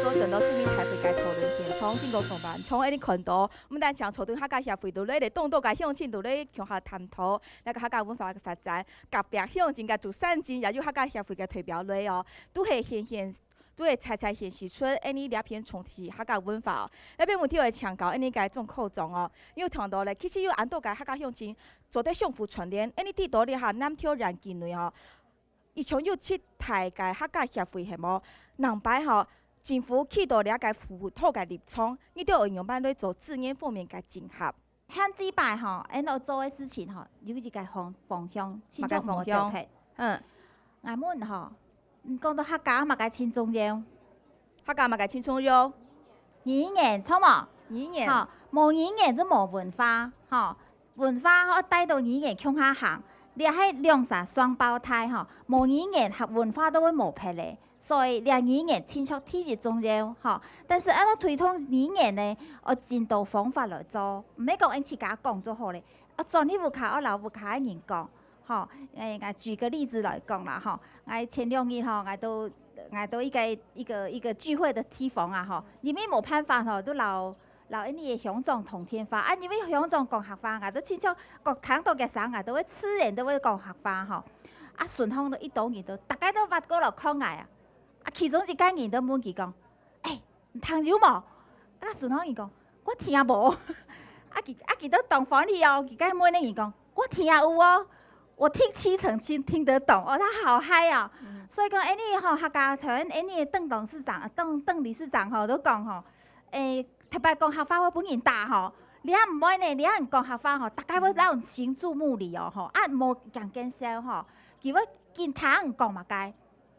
所整到市民台北该讨论现场，经过上班，从安尼看到，我们但想朝对客家协会都咧动作该向前，都咧向下探讨那个客家文化嘅发展，甲别向前甲做善尽，也有客家协会嘅推表类哦，都系都会彩显示出安尼两片重提客家文化哦。那边问题会强调安尼个种口种哦，因为谈到咧，其实有安多个客家向前做得相互串联，安尼地道咧哈南挑人境内吼，伊从有七台个客家协会系么，人摆吼。政府起到了解服务套个立场，你都应用班来做资源方面嘅整合。向几摆吼，因我做的事情吼，有一个方向，清楚无做起。俺们吼，讲到客家嘛，该轻重要。客家嘛该轻重要。语言错冇？语言。吼，无语言都无文化，吼，文化吼带到语言向下行，你系两啥双胞胎吼，无语言和文化都会无撇咧。所以，语言清楚体系重要，吼。但是，按照推动语言呢，我真多方法来做，唔免讲按自家讲就好咧。专业户口，我老户口的人讲，吼。我举个例子来讲啦，吼。我前2日吼，我都一个聚会的地方啊，吼。里面冇办法吼，都老因的乡长同天发，因为乡长讲客话，我都清楚各看到嘅啥，我都会自然都会讲客话，吼。顺丰都一到二都，大家都挖过来看我啊。其中一个人都问伊讲：“听有无？”顺丰伊讲：“我听无。”伊都懂翻译哦。伊个问咧伊讲：“我听有哦，我听70%听得懂哦。”他好嗨哦。所以讲，你吼客家团，你邓董事长、邓理事长吼都讲吼，特别讲客话我本人大吼，你唔爱呢，你唔讲客话吼，大家会让行注目礼哦吼，无讲减少吼，如果见他唔讲嘛该。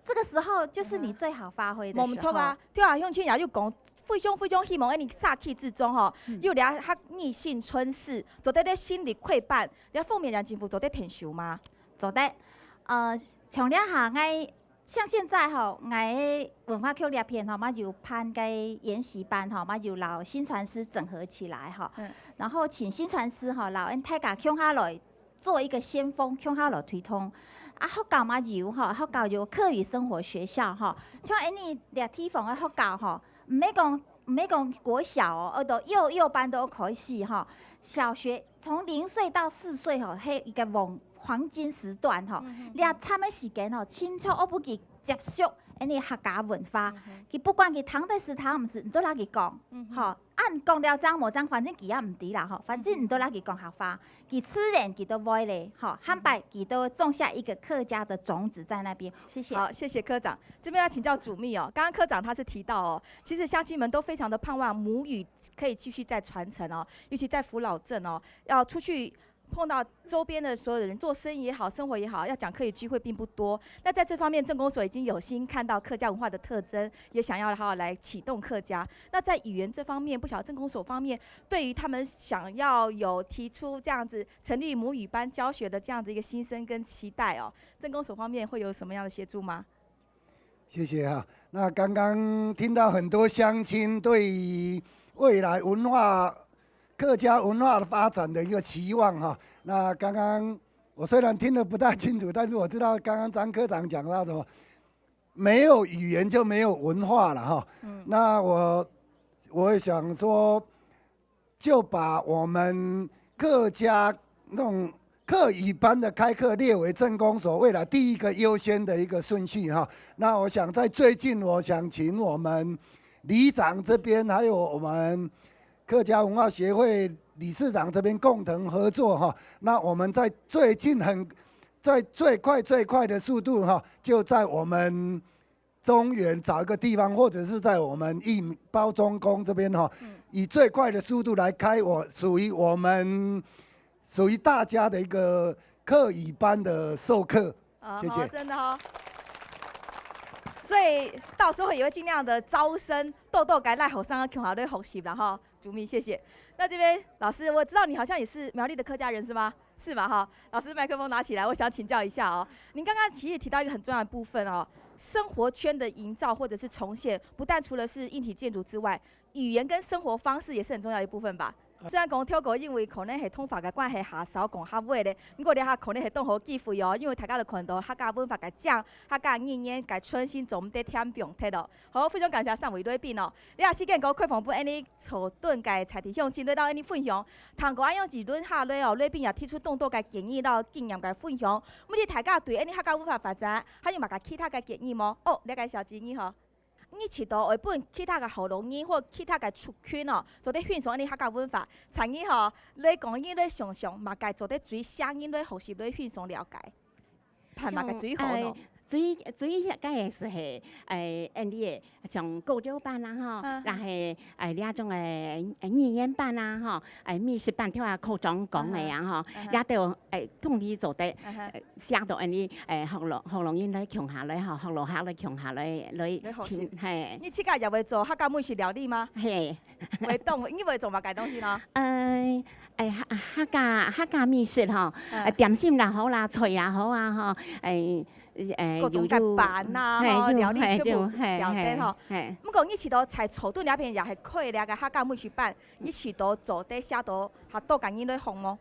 这个时候就是你最好发挥的时候。冇错啊，对啊，向前也要讲，非常希望你煞气之中吼，又俩较逆性春事，做得咧心理溃败，你方面让政府做得挺熟吗？做得，从了下像现在吼，文化局那片吼，嘛就办个研习班吼，嘛就老新传师整合起来哈，然后请新传师吼，老因大家向下来做一个先锋，向下来推动。学校嘛有吼，学校有课余生活学校吼，像你俩地方的学校吼，唔免讲国小哦，到幼班都可以吼。小学从0岁到4岁吼，迄一个黄金时段吼，俩他们时间吼，清楚我不去接触你客家文化，佢不管佢堂弟是堂，唔是，唔都拉佢讲，吼。按讲了章无章，反正佢也唔知啦，吼，反正唔都拉佢讲客话，佢自然佢都会咧，吼，汉白佢都种下一个客家的种子在那边。谢谢。好，谢谢科长。这边要请教主秘哦，刚刚科长他是提到哦，其实乡亲们都非常的盼望母语可以继续再传承哦，尤其在福老镇哦，要出去。碰到周边的所有的人，做生意也好，生活也好，要讲客语机会并不多。那在这方面，政工所已经有心看到客家文化的特征，也想要好好来启动客家。那在语言这方面，不晓得政工所方面对于他们想要有提出这样子成立母语班教学的这样子一个心声跟期待哦，政工所方面会有什么样的协助吗？谢谢哈。那刚刚听到很多乡亲对于未来客家文化的发展的一个期望哈。那刚刚我虽然听得不太清楚，但是我知道刚刚张科长讲到什么，没有语言就没有文化了哈。那我也想说，就把我们客家那种客语班的开课列为政工所未来第一个优先的一个顺序哈。那我想在最近，我想请我们里长这边还有我们客家文化协会理事长这边共同合作哈，那我们在最近在最快的速度哈，就在我们中原找一个地方，或者是在我们包中宫这边哈，以最快的速度来开属于大家的一个客语班的授课，谢谢。真的哦。所以到时候也会尽量的招生，豆该赖后生的好的学习了哈。主秘，谢谢。那这边老师，我知道你好像也是苗栗的客家人是吗？是吗？哈，老师麦克风拿起来，我想请教一下哦。您刚刚其实提到一个很重要的部分哦，生活圈的营造或者是重现，不但除了是硬体建筑之外，语言跟生活方式也是很重要的一部分吧？虽然讲跳过因为可能系统法嘅关系下手讲较晚咧，不过你下可能系当好机会哦，因为大家就看到客家文化嘅奖、客家语言嘅春心总得添并贴咯。好，非常感谢三位来宾哦。你也时间讲开放本安尼坐顿嘅财体向前对到安尼分享，通过安样子论下来哦，来宾也提出众多嘅建议到经验嘅分享。每日大家对安尼客家文化发展，还有嘛个其他嘅建议吗？哦，你个小建议吼。你知道下本其他嘅喉咙音或其他嘅族群哦，做啲宣传你客家文化，参与吼，你讲你咧想象，嘛该做啲最声音咧学习咧宣传了解，係嘛个最好咯。最个也是系安尼像高中班啦吼，然后两种语言班啦吼，美食班跳下课堂讲嘅呀吼，也都统一做得写到安尼學錄音來強下來吼，學落下來強下來係。你自家又會做客家美食料理嗎？係。會懂，你會做乜嘅東西咯？客家美食吼，點心也好啦，菜也好啊吼，各種嘅板啊，吼料理全部了解吼。不過你知道在草頓那邊也係開了個客家美食班，你知道做得寫到下多緊要來紅麼？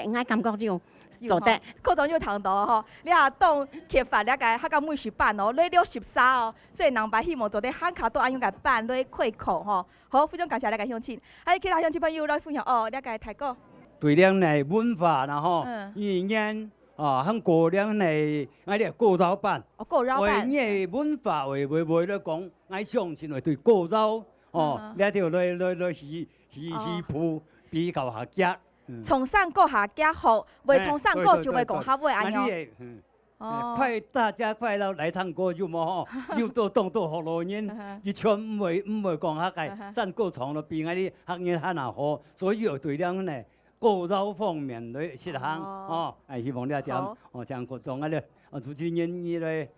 我感覺就做得各種要談到吼，你下當揭發了個客家美食班哦，你13哦，所以人把希望做得客家多安樣個班來開課吼。好，非常感謝你個鄉親，還有其他鄉親朋友來分享哦，你個大哥。對咱的文化然後語言很過咱的我哋過招班，為你的文化為了講，我相信會對過招你條來戲譜比較下夾。從上過下家好，未從上過就會講下尾安樣。快大家快樂來唱歌就麼吼，又到當到學錄音，你全唔會講下個上過場咯，比我哋學音較難好，所以要對咱呢過招方面來實行希望你點將各種主持人員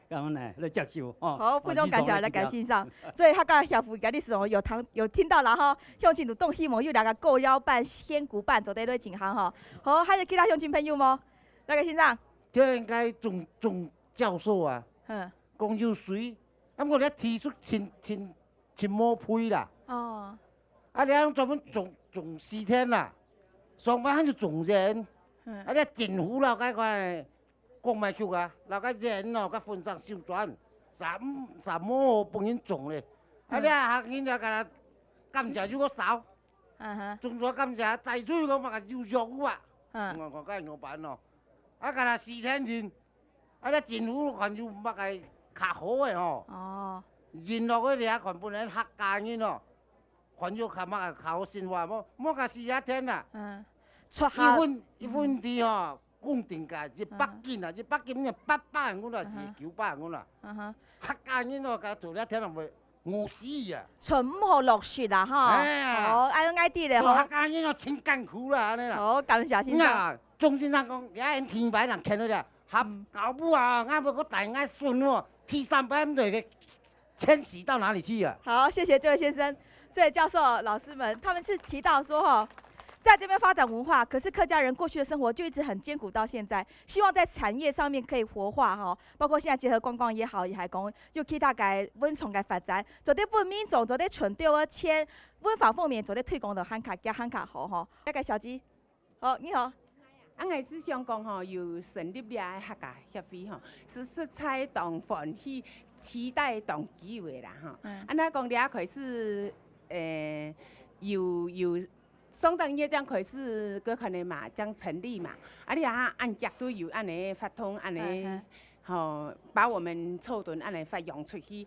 來接受好，非常感謝你嘅欣賞。所以客家協會嘅歷史哦，有聽到啦吼，鄉親都都希望有兩個過招班、仙姑班做得來進行吼。好，還有其他鄉親朋友麼？那個先生。這應該總教授啊，講就水，咁我哋提出前冇配啦。哦。你專門總4天啦，上班就總人，你政府啦，講埋叫啊，那個人咯，個分上收轉，什麼幫人種咧？你客人就個甘蔗就個少，種咗甘蔗，再出去個嘛個就肉啊，我梗係我辦咯。嗰個4天前，你政府看就乜個較好嘅吼，人落去你看本來客家人咯，看就較乜個較好生活，冇個4天啦，一分地吼。固定價一100斤啊，一100斤就800人嗰度是900人嗰度。客家人咯，佢做一天就會餓死啊！全部好落雪啦，哈！好，按啱啲咧，做客家人咯，真艱苦啦，安尼啦。好，感謝先生。鐘先生講，而家天牌人見到啫，合搞不啊，啱個大啱順喎，T300隊嘅遷徙到哪裡去啊？好，謝謝這位先生，這位教授、老師們，他們是提到說哈。在這邊發展文化，可是客家人過去的生活就一直很艱苦到現在。希望在產業上面可以活化哈，包括現在結合觀光也好，也係講有其他嘅文創嘅發展，做啲本民眾做啲傳承而且文化方面做啲推廣到漢卡加漢卡好哈。一個小姐，好，你好。我是想講吼，有成立了客家協會吼，是色彩當歡喜，期待當機會啦吼。安那講了開始有。相當於將開始個可能嘛，將成立嘛，你按角都有安尼發通安尼，把我們草屯安尼發揚出去，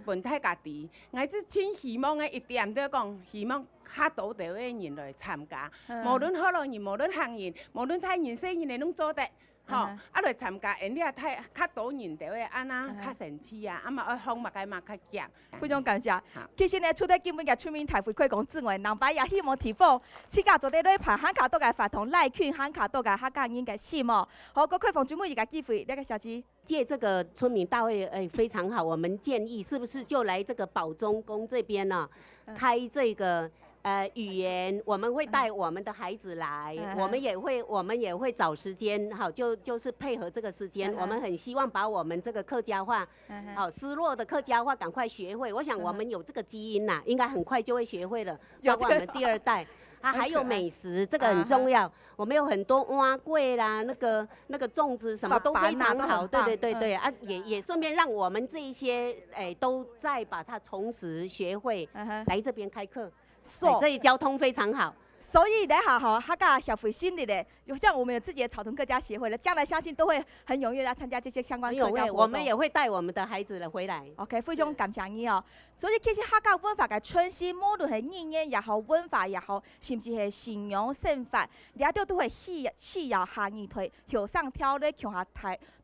本體家己，我是真希望一點都講，希望較多的人來參加，無論好多人，無論行人，無論大人小人嚟攏做得。來參加，你啊睇較多人就會安那較神奇啊，嘛愛放嘛個嘛較強。非常感謝。其實呢，除咗基本嘅村民大會規講之外，人把也希望提供自家做啲咧排漢卡多嘅法同賴群漢卡多嘅客家人嘅事務。好，個開放專門一個機會，那個小姐。借這個村民大會，非常好。我們建議是不是就來這個寶中宮這邊呢，開這個。語言，我們會帶我們的孩子來，我們也會找時間，好，就是配合這個時間，我們很希望把我們這個客家話，好，失落的客家話趕快學會。我想我們有這個基因吶，應該很快就會學會了，包括我們第2代。还有美食，这个很重要。我们有很多蛙桂啦，那个粽子什么都非常好，对啊，也顺便让我们这一些都再把它重拾学会，来这边开课，这里交通非常好。所以来好哈个消费心理的，像我们有自己的草屯客家协会了，将来相信都会很踊跃来参加这些相关客家活动。我们也会带我们的孩子回来。OK， 非常感谢你哦。所以其实客家文化嘅创新，无论係语言也好，文化也好，甚至係信仰生活，掠到都会需要下二推，跳上跳咧，向下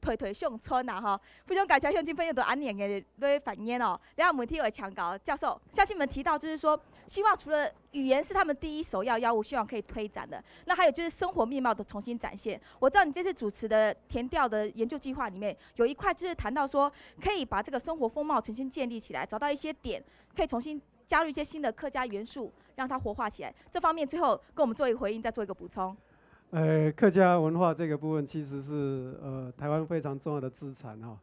推上村啊！哈，非常感谢乡亲朋友的安念嘅咧反映哦。然后媒体会强调教授，相信们提到就是说，希望除了语言是他们第一首要务，希望可以推展的。那还有就是生活面貌的重新展现。我知道你这次主持的田调的研究计划里面，有一块就是谈到说，可以把这个生活风貌重新建立起来，找到一些点，可以重新加入一些新的客家元素，让它活化起来。这方面最后跟我们做一个回应，再做一个补充。客家文化这个部分其实是台湾非常重要的资产哈。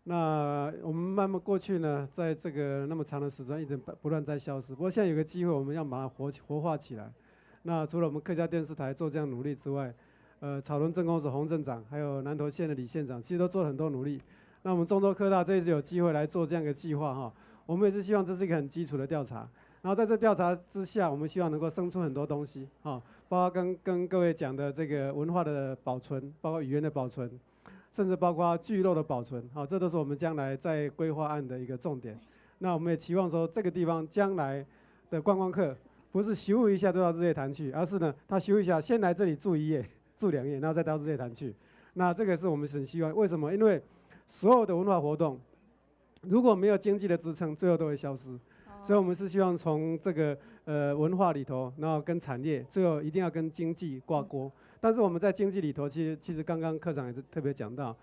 那我们慢慢过去呢，在这个那么长的时间一直不断在消失。不过现在有个机会，我们要把它活化起来。那除了我们客家电视台做这样努力之外，草屯镇公所洪镇长，还有南投县的李县长，其实都做了很多努力。那我们中州科大这一次有机会来做这样一个计划哈，我们也是希望这是一个很基础的调查。然后在这调查之下，我们希望能够生出很多东西哈，包括跟各位讲的这个文化的保存，包括语言的保存。甚至包括聚落的保存，好，这都是我们将来在规划案的一个重点。那我们也期望说，这个地方将来的观光客不是休一下就到日月潭去，而是呢，他休一下先来这里住1夜、住2夜，然后再到日月潭去。那这个是我们很希望。为什么？因为所有的文化活动如果没有经济的支撑，最后都会消失。所以我们是希望从这个文化里头，然后跟产业，最后一定要跟经济挂钩。但是我们在经济里头，其实刚刚科长也是特别讲到，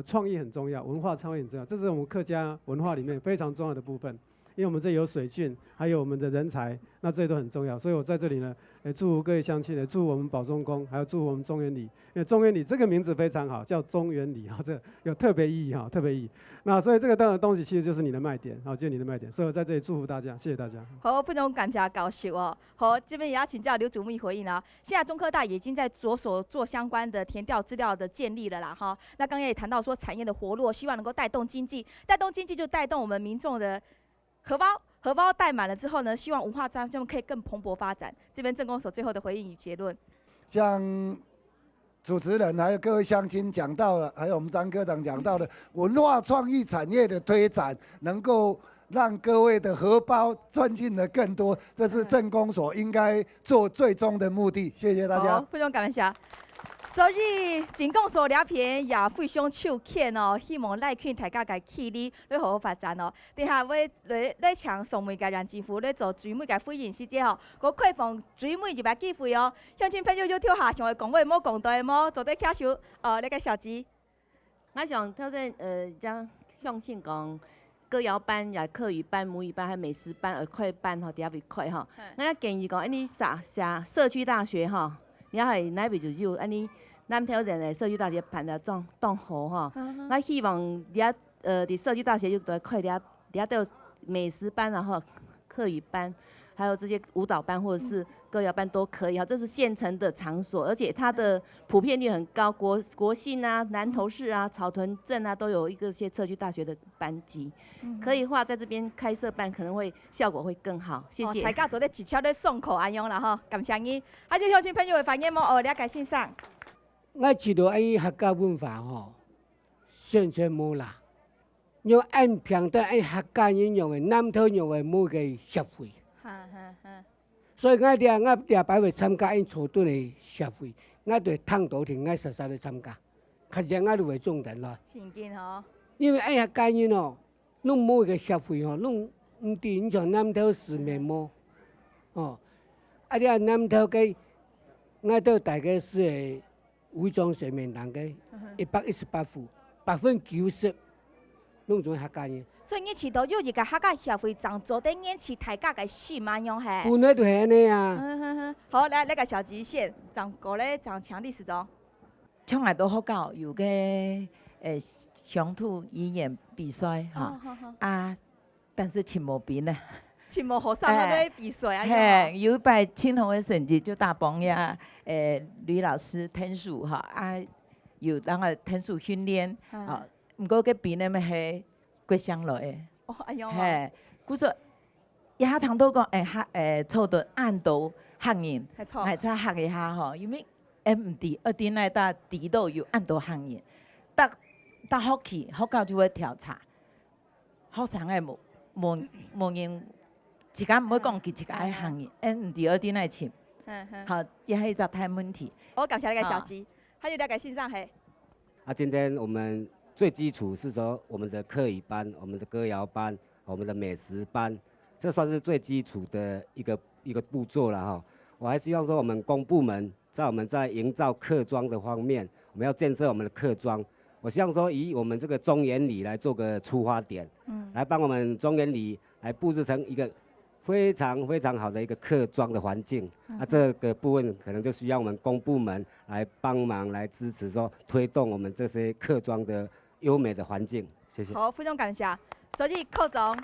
创意很重要，文化创意很重要，这是我们客家文化里面非常重要的部分。因为我们这里有水郡，还有我们的人才，那这些都很重要。所以我在这里呢，也祝福各位乡亲，也祝福我们保中宫，还有祝福我们中原里。因为中原里这个名字非常好，叫中原里哈，这有特别意义哈，特别意义。那所以这个当然东西其实就是你的卖点，好，就是你的卖点。所以我在这里祝福大家，谢谢大家。好，非常感谢教授哦。好，这边也要请教刘主秘回应啦。现在中科大已经在着手做相关的田调资料的建立了啦哈。那刚刚也谈到说产业的活络，希望能够带动经济，带动经济就带动我们民众的荷包带满了之后呢，希望文化这样可以更蓬勃发展。这边镇公所最后的回应与结论，像主持人还有各位乡亲讲到了，还有我们张科长讲到的文化创意产业的推展，能够让各位的荷包赚进的更多，这是镇公所应该做最终的目的。谢谢大家。非常感谢。所以镇公所两片也非常手欠哦，希望赖群大家嘅气力来好好发展哦。等下要来抢送每个人政府来做水每个回应时间哦，我开放水每200几费哦。乡亲朋友要跳下上的讲话冇讲台冇，做得卡手那个小吉。我想挑战将向信讲。歌谣班、也客语班、母语班，还有美食班、快班吼，第二位快吼。我咧建议讲，你写社区大学吼，也系那边就有安尼。咱挑战的社区大学办得当好吼。我希望伫社区大学就快了到美食班然后客语班，还有这些舞蹈班或者是歌谣班都可以哈。这是现成的场所，而且它的普遍率很高。国信啊、南投市啊、草屯镇啊都有一些社区大学的班级，可以话在这边开设办，可能会效果会更好。谢谢。大家做得直接咧送口安样啦吼，感谢你。还有乡亲朋友的反应冇了解欣赏。我知道安客家文化吼，宣传无啦，用按平等按客家人用的南投用的某个协会。所以我礼拜会参加因草屯的协会，我对探讨庭我实实来参加，确实我就会重点啦。真紧吼。因为按客家人哦，弄某个协会吼，弄唔伫像南投市面貌，哦，啊你南投个，我到大概是伪装水面人个118户，90%弄做客家人。所以你起头有一个客家协会长做得演起大家嘅戏蛮样嘿。本来就系安尼啊。好，来那个小吉县长过来讲强历史中。从来都好搞有个乡土语言比赛哈啊，但是请无边呢，亲无好上那要比赛啊！嘿，有一摆青红的成绩就大帮呀，吕老师天数哈啊，有当个天数训练，哦，毋过佮比那么系过上落的。哦，哎呦。嘿，故说也通到讲，凑到按到学人，来再学一下吼，因为毋伫二丁内搭地都有按到学人，搭学去，学校就会调查，学生的无人。一家唔好讲，一家爱行业，毋伫二丁内请，好，也系一个大问题。我感谢那个小鸡，还有那个线上嘿。今天我们最基础是说我们的课语班、我们的歌谣班、我们的美食班，这算是最基础的一个步骤了哈。我还希望说我们公部门我们在营造客庄的方面，我们要建设我们的客庄。我希望说以我们这个中原里来做个出发点，来帮我们中原里来布置成一个非常非常好的一个客庄的环境，这个部分可能就需要我们公部门来帮忙来支持，说推动我们这些客庄的优美的环境。谢谢。好，非常感谢。所以课长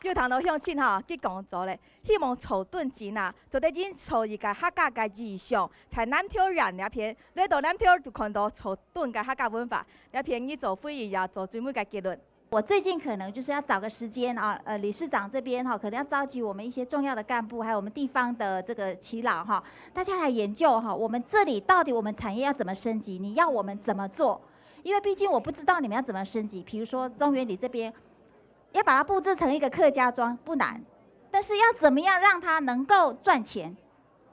要通到向前吼去工作咧，希望草顿钱啊，就得紧找一个客家嘅意象，才南挑人那片，来到南挑就看到草顿嘅客家文化，那片伊做会议呀，做最尾嘅结论。我最近可能就是要找个时间啊，理事长这边哈，可能要召集我们一些重要的干部，还有我们地方的这个耆老哈，大家来研究哈，我们这里到底我们产业要怎么升级？你要我们怎么做？因为毕竟我不知道你们要怎么升级。比如说中原里这边要把它布置成一个客家庄不难，但是要怎么样让它能够赚钱，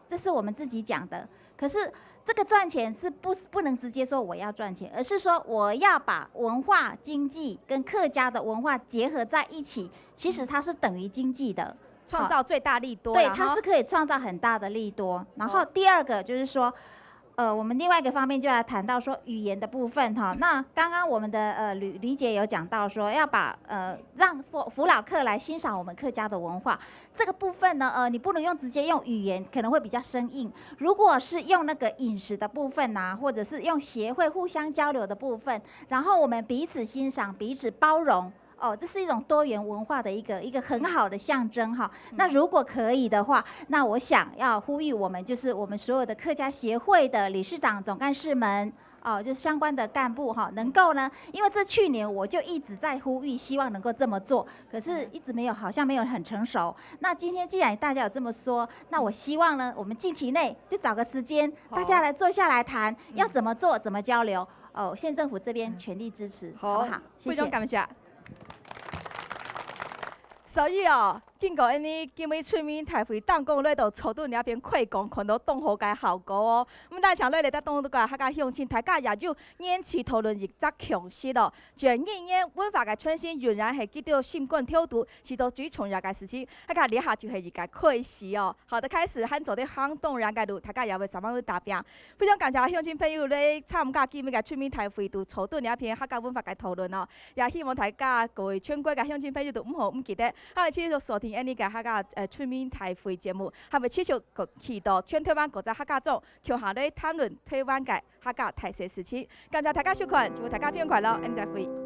这是我们自己讲的。可是这个赚钱是不能直接说我要赚钱，而是说我要把文化经济跟客家的文化结合在一起，其实它是等于经济的，创造最大利多。对，它是可以创造很大的利多。然后第二个就是说，我们另外一个方面就来谈到说语言的部分哈。那刚刚我们的吕姐有讲到说要把让福老客来欣赏我们客家的文化这个部分呢，你不能直接用语言，可能会比较生硬。如果是用那个饮食的部分啊，或者是用协会互相交流的部分，然后我们彼此欣赏、彼此包容。这是一种多元文化的一个很好的象征哈。那如果可以的话，那我想要呼吁我们就是我们所有的客家协会的理事长、总干事们，就是相关的干部哈，能够呢，因为这去年我就一直在呼吁，希望能够这么做，可是一直好像没有很成熟。那今天既然大家有这么说，那我希望呢，我们近期内就找个时间，大家来坐下来谈，要怎么做，怎么交流。县政府这边全力支持，好不好？谢谢。非常感谢。所以经过安尼今日村民大会当讲来到草屯那边开工，看到动好个效果哦。我们大场来来到动好个客家乡亲，大家也就延期讨论一则强势咯。全年文化嘅创新仍然系记到新冠挑度，是到最重要嘅事情。客家立下就是一个开始哦。好的开始，喊做啲行动人嘅路，大家也会怎么去达标？非常感谢乡亲朋友咧参加今日嘅村民大会到草屯那边客家文化嘅讨论哦。也希望大家各位全国嘅乡亲朋友都唔好唔记得，还会继续锁定安尼嘅客家村民大会节目，还会持续去到全台湾各个客家庄，共下来谈论台湾嘅客家大小事情。感谢大家收看，祝大家平安快乐，安再会。